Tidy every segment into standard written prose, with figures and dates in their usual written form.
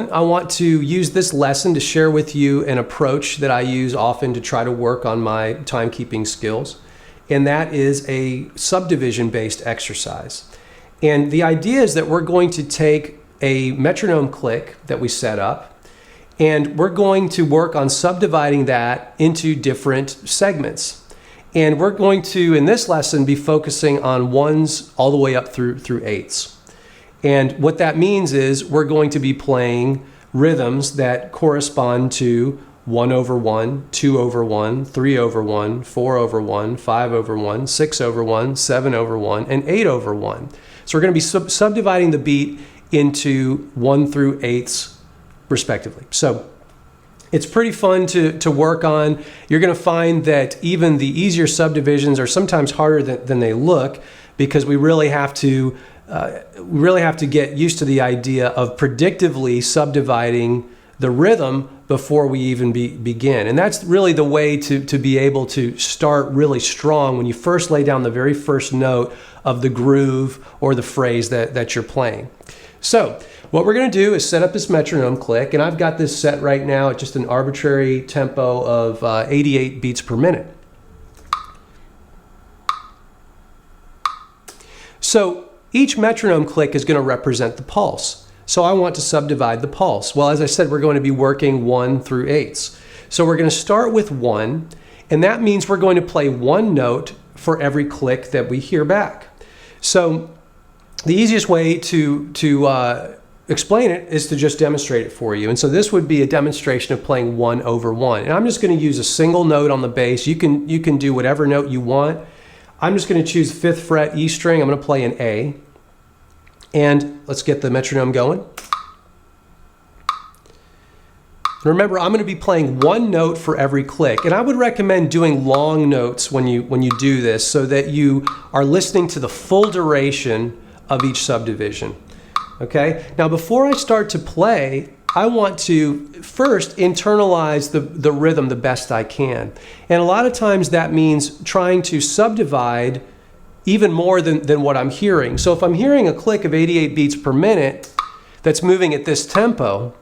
moment, I want to use this lesson to share with you an approach that I use often to try to work on my timekeeping skills, and that is a subdivision-based exercise. And the idea is that we're going to take a metronome click that we set up, and we're going to work on subdividing that into different segments. And we're going to, in this lesson, be focusing on ones all the way up through eights. And what that means is we're going to be playing rhythms that correspond to 1 over 1, 2 over 1, 3 over 1, 4 over 1, 5 over 1, 6 over 1, 7 over 1, and 8 over 1. So we're going to be subdividing the beat into 1 through 8s respectively. So it's pretty fun to work on. You're going to find that even the easier subdivisions are sometimes harder than they look, because we really have to get used to the idea of predictively subdividing the rhythm before we even begin. And that's really the way to be able to start really strong when you first lay down the very first note of the groove or the phrase that you're playing. So what we're going to do is set up this metronome click, and I've got this set right now at just an arbitrary tempo of 88 beats per minute. So each metronome click is going to represent the pulse. So I want to subdivide the pulse. Well, as I said, we're going to be working 1 through 8s. So we're going to start with 1, and that means we're going to play one note for every click that we hear back. So the easiest way to explain it is to just demonstrate it for you. And so this would be a demonstration of playing 1 over 1. And I'm just going to use a single note on the bass. You can do whatever note you want. I'm just going to choose 5th fret E string. I'm going to play an A. And let's get the metronome going. Remember, I'm going to be playing one note for every click. And I would recommend doing long notes when you do this, so that you are listening to the full duration of each subdivision. Okay? Now, before I start to play, I want to first internalize the rhythm the best I can. And a lot of times that means trying to subdivide even more than what I'm hearing. So if I'm hearing a click of 88 beats per minute that's moving at this tempo,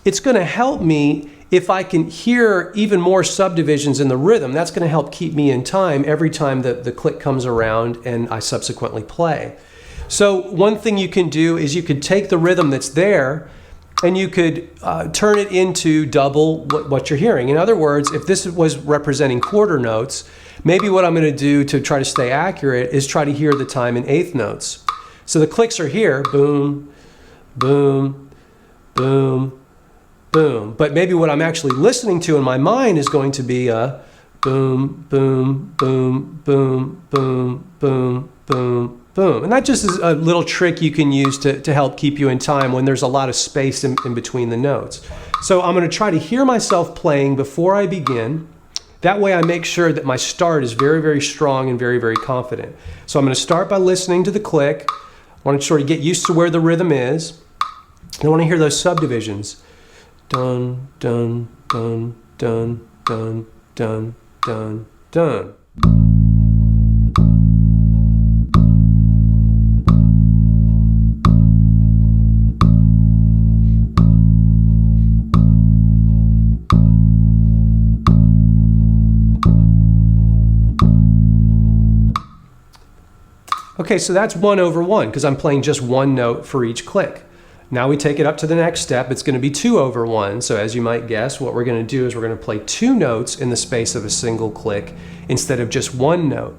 it's going to help me if I can hear even more subdivisions in the rhythm. That's going to help keep me in time every time the click comes around and I subsequently play. So one thing you can do is you could take the rhythm that's there and you could turn it into double what you're hearing. In other words, if this was representing quarter notes, maybe what I'm going to do to try to stay accurate is try to hear the time in eighth notes. So the clicks are here, boom, boom, boom, boom. But maybe what I'm actually listening to in my mind is going to be a boom, boom, boom, boom, boom, boom, boom, boom. And that just is a little trick you can use to help keep you in time when there's a lot of space in between the notes. So I'm going to try to hear myself playing before I begin. That way I make sure that my start is very, very strong and very, very confident. So I'm going to start by listening to the click. I want to sort of get used to where the rhythm is. I want to hear those subdivisions. Dun, dun, dun, dun, dun, dun, dun, dun. Okay, so that's 1 over 1 because I'm playing just one note for each click. Now we take it up to the next step. It's going to be 2 over 1. So as you might guess, what we're going to do is we're going to play 2 notes in the space of a single click instead of just one note.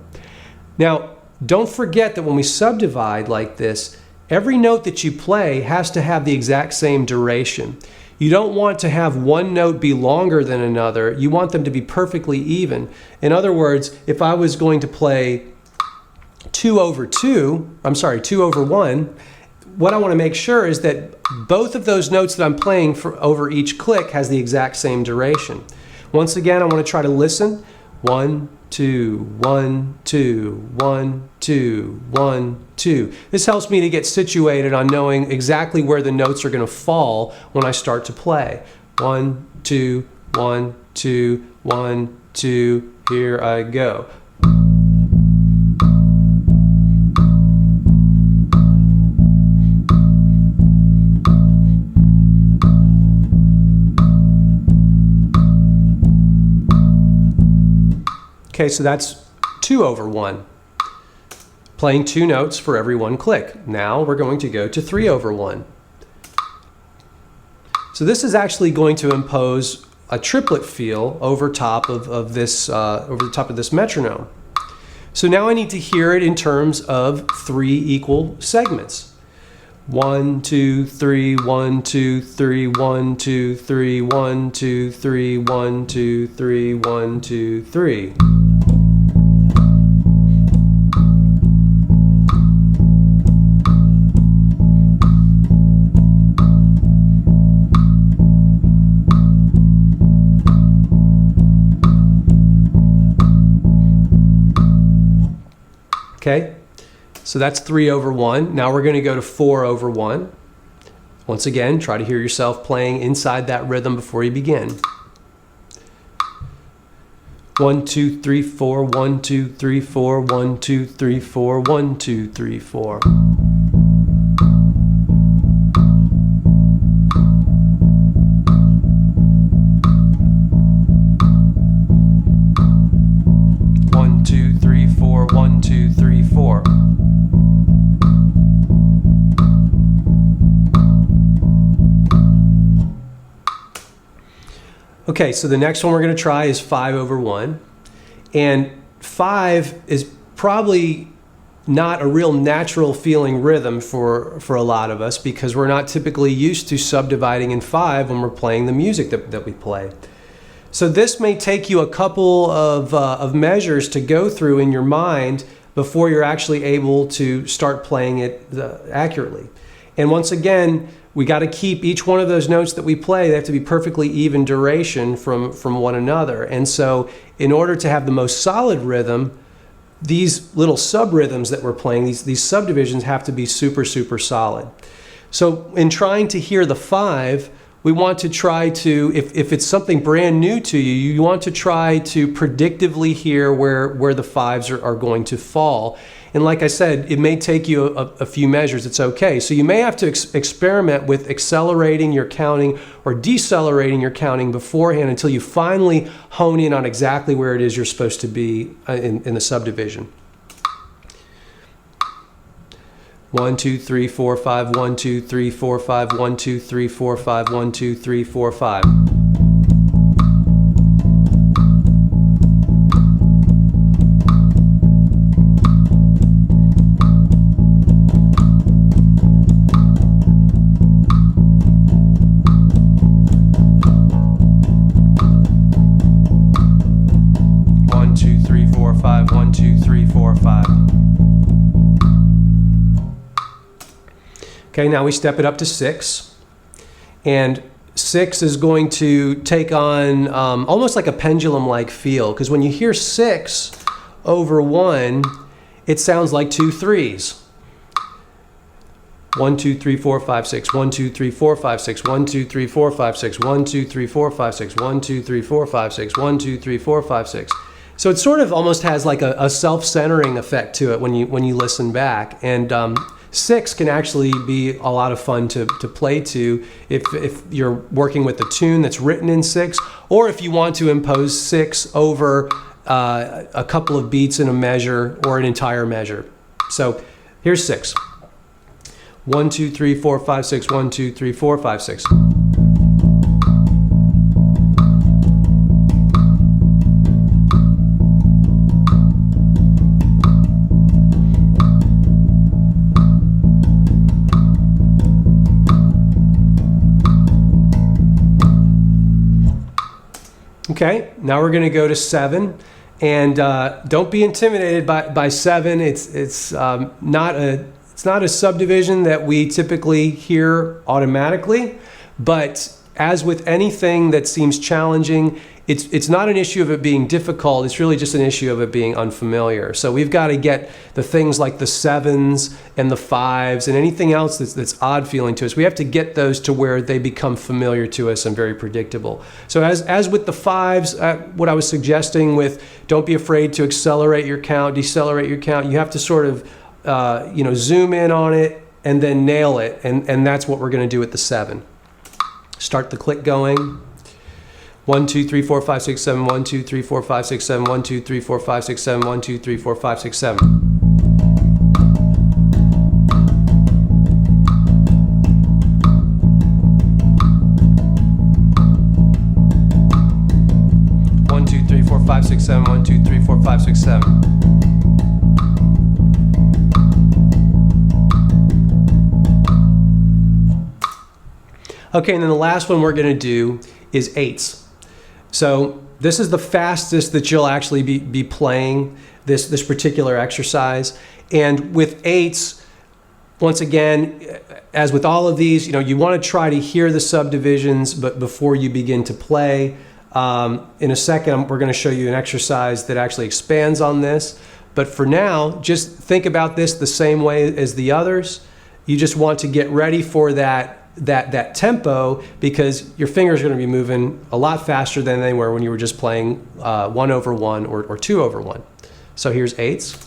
Now, don't forget that when we subdivide like this, every note that you play has to have the exact same duration. You don't want to have one note be longer than another. You want them to be perfectly even. In other words, if I was going to play 2 over 1, what I want to make sure is that both of those notes that I'm playing over each click has the exact same duration. Once again, I want to try to listen. 1, 2, 1, 2, 1, 2, 1, 2. This helps me to get situated on knowing exactly where the notes are going to fall when I start to play. 1, 2, 1, 2, 1, 2, here I go. Okay, so that's 2/1. Playing 2 notes for every 1 click. Now we're going to go to 3/1. So this is actually going to impose a triplet feel over top of this metronome. So now I need to hear it in terms of 3 equal segments. 1, 2, 3, 1, 2, 3, 1, 2, 3, 1, 2, 3, 1, 2, 3, 1, 2, 3. Okay, so that's 3/1. Now we're going to go to 4/1. Once again, try to hear yourself playing inside that rhythm before you begin. 1, 2, 3, 4, 1, 2, 3, 4, 1, 2, 3, 4, 1, 2, 3, 4. Okay, so the next one we're going to try is 5/1. And 5 is probably not a real natural feeling rhythm for a lot of us because we're not typically used to subdividing in 5 when we're playing the music that we play. So this may take you a couple of measures to go through in your mind before you're actually able to start playing it accurately. And once again, we got to keep each one of those notes that we play, they have to be perfectly even duration from one another. And so in order to have the most solid rhythm, these little sub-rhythms that we're playing, these subdivisions have to be super, super solid. So in trying to hear the 5, we want to try to, if it's something brand new to you, you want to try to predictively hear where the 5s are going to fall. And like I said, it may take you a few measures. It's okay. So you may have to experiment with accelerating your counting or decelerating your counting beforehand until you finally hone in on exactly where it is you're supposed to be in the subdivision. 1, 2, 3, 4, 5, 1, 2, 3, 4, 5, 1, 2, 3, 4, 5, 1, 2, 3, 4, 5. Okay, now we step it up to 6, and 6 is going to take on almost like a pendulum-like feel, because when you hear 6/1, it sounds like 2 3s. 1, 2, 3, 4, 5, 6, 1, 2, 3, 4, 5, 6, 1, 2, 3, 4, 5, 6, 1, 2, 3, 4, 5, 6, 1, 2, 3, 4, 5, 6, 1, 2, 3, 4, 5, 6. So it sort of almost has like a self-centering effect to it when you listen back. And 6 can actually be a lot of fun to play to if you're working with a tune that's written in 6, or if you want to impose 6 over a couple of beats in a measure or an entire measure. So here's 6. 1, 2, 3, 4, 5, 6, 1, 2, 3, 4, 5, 6. Okay, now we're going to go to 7, and don't be intimidated by 7. It's not a subdivision that we typically hear automatically, but as with anything that seems challenging, it's not an issue of it being difficult. It's really just an issue of it being unfamiliar. So we've got to get the things like the 7s and the 5s and anything else that's odd feeling to us. We have to get those to where they become familiar to us and very predictable. So as with the 5s, what I was suggesting with don't be afraid to accelerate your count, decelerate your count. You have to sort of zoom in on it and then nail it, and that's what we're going to do with the 7. Start the click going. 1, 2, 3, 4, 5, 6, 7, 1, 2, 3, 4, 5, 6, 7, 1, 2, 3, 4, 5, 6, 7, 1, 2, 3, 4, 5, 6, 7. Five, six, seven, 1, 2, 3, 4, 5, 6, 7. Okay, and then the last one we're going to do is eighths. So this is the fastest that you'll actually be playing this particular exercise. And with eighths, once again, as with all of these, you want to try to hear the subdivisions, but before you begin to play. In a second, we're going to show you an exercise that actually expands on this. But for now, just think about this the same way as the others. You just want to get ready for that tempo, because your fingers are going to be moving a lot faster than they were when you were just playing 1 over 1 or 2 over 1. So here's eighths.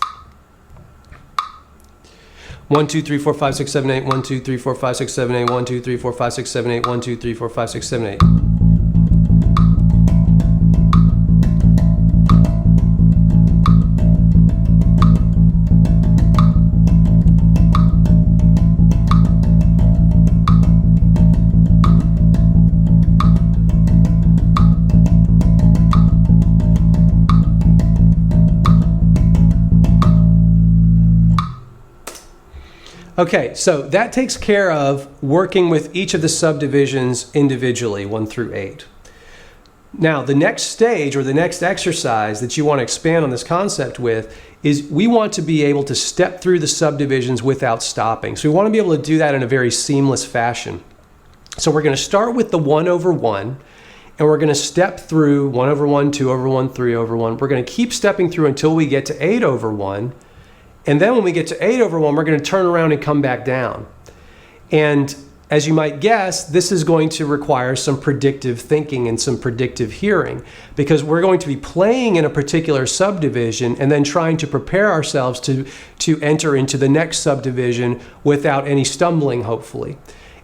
1, 2, 3, 4, 5, 6, 7, 8. 1, 2, 3, 4, 5, 6, 7, 8. 1, 2, 3, 4, 5, 6, 7, 8. 1, 2, 3, 4, 5, 6, 7, 8. Okay, so that takes care of working with each of the subdivisions individually, 1 through 8. Now, the next stage or the next exercise that you want to expand on this concept with is we want to be able to step through the subdivisions without stopping. So we want to be able to do that in a very seamless fashion. So we're going to start with the 1 over 1, and we're going to step through 1 over 1, 2 over 1, 3 over 1. We're going to keep stepping through until we get to 8 over 1. And then when we get to 8 over 1, we're going to turn around and come back down. And as you might guess, this is going to require some predictive thinking and some predictive hearing, because we're going to be playing in a particular subdivision and then trying to prepare ourselves to enter into the next subdivision without any stumbling, hopefully.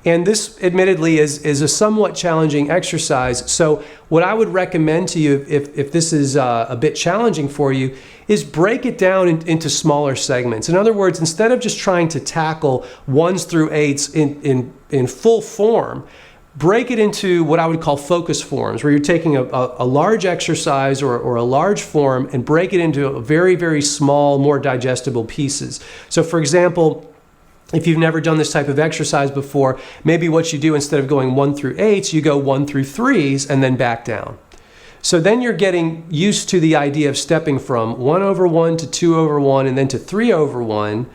And this, admittedly, is a somewhat challenging exercise. So what I would recommend to you, if this is a bit challenging for you, is break it down into smaller segments. In other words, instead of just trying to tackle 1s through 8s in full form, break it into what I would call focus forms, where you're taking a large exercise or a large form and break it into very, very small, more digestible pieces. So for example, if you've never done this type of exercise before, maybe what you do, instead of going 1 through 8s, you go 1 through 3s and then back down. So then you're getting used to the idea of stepping from 1 over 1 to 2 over 1 and then to 3 over 1,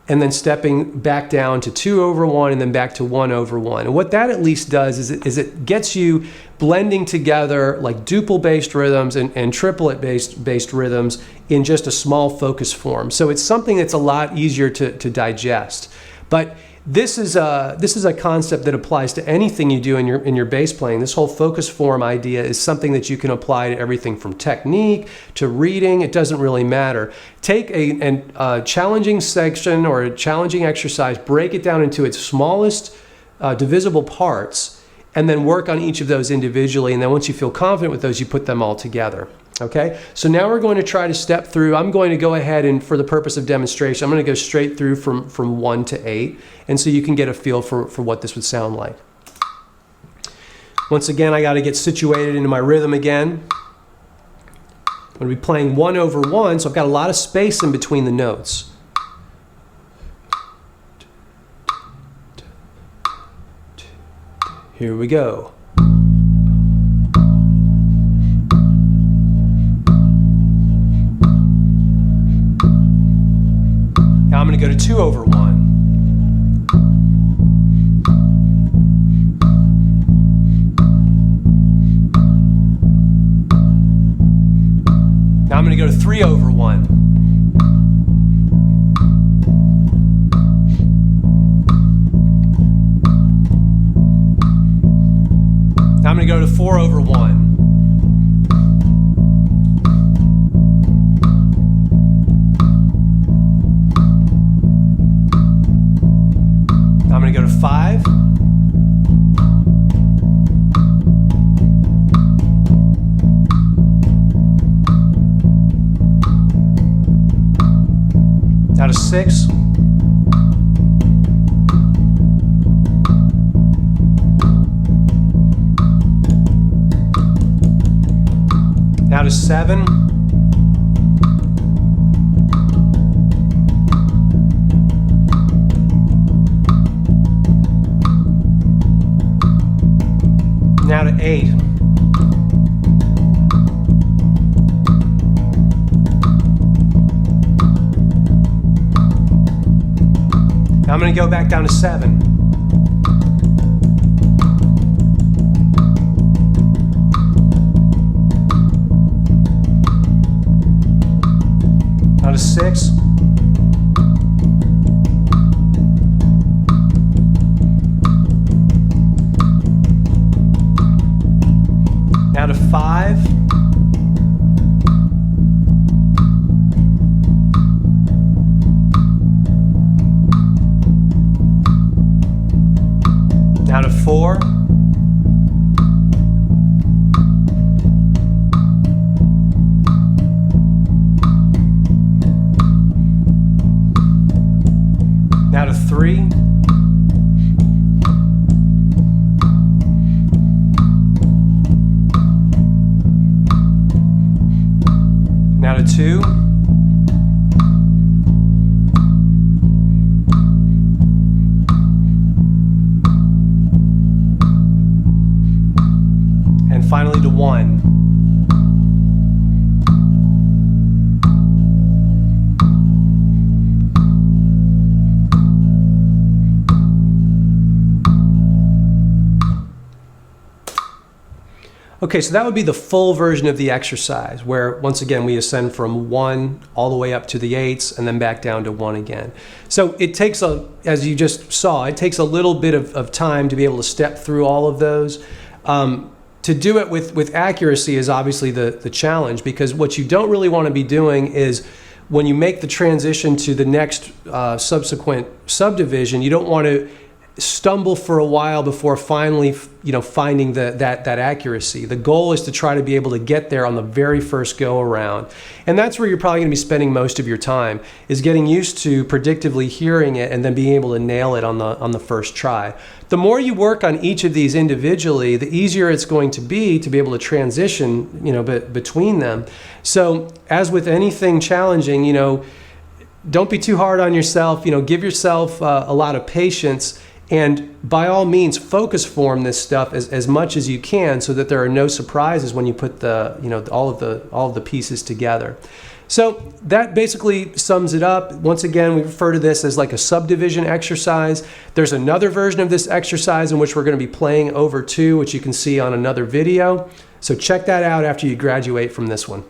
and then stepping back down to 2 over 1 and then back to 1 over 1. And what that at least does is it gets you blending together like duple-based rhythms and triplet-based rhythms in just a small focus form. So it's something that's a lot easier to digest. But this is a concept that applies to anything you do in your bass playing. This whole focus form idea is something that you can apply to everything from technique to reading. It doesn't really matter. Take a challenging section or a challenging exercise, break it down into its smallest divisible parts, and then work on each of those individually. And then once you feel confident with those, you put them all together. Okay, so now we're going to try to step through. I'm going to go ahead and, for the purpose of demonstration, I'm going to go straight through from 1 to 8, and so you can get a feel for what this would sound like. Once again, I got to get situated into my rhythm again. I'm going to be playing 1 over 1, so I've got a lot of space in between the notes. Here we go. Now I'm going to go to 2 over 1. Now I'm going to go to 3 over 1. Now I'm going to go to 4 over 1. I'm going to go to 5. Now to 6. Now to 7. Now to 8. Now I'm going to go back down to 7. Now to 6. Now to 5. Now to 4. Now to 3. Now to 2. And finally to 1. Okay, so that would be the full version of the exercise where, once again, we ascend from 1 all the way up to the 8s and then back down to 1 again. So it takes, as you just saw, it takes a little bit of time to be able to step through all of those. To do it with accuracy is obviously the challenge, because what you don't really want to be doing is when you make the transition to the next subsequent subdivision, you don't want to stumble for a while before finally finding that accuracy. The goal is to try to be able to get there on the very first go around, and that's where you're probably going to be spending most of your time, is getting used to predictively hearing it and then being able to nail it on the first try. The more you work on each of these individually, the easier it's going to be able to transition between them. So as with anything challenging, don't be too hard on yourself. Give yourself a lot of patience. And by all means, focus form this stuff as much as you can, so that there are no surprises when you put all of the pieces together. So that basically sums it up. Once again, we refer to this as like a subdivision exercise. There's another version of this exercise in which we're going to be playing over 2, which you can see on another video. So check that out after you graduate from this one.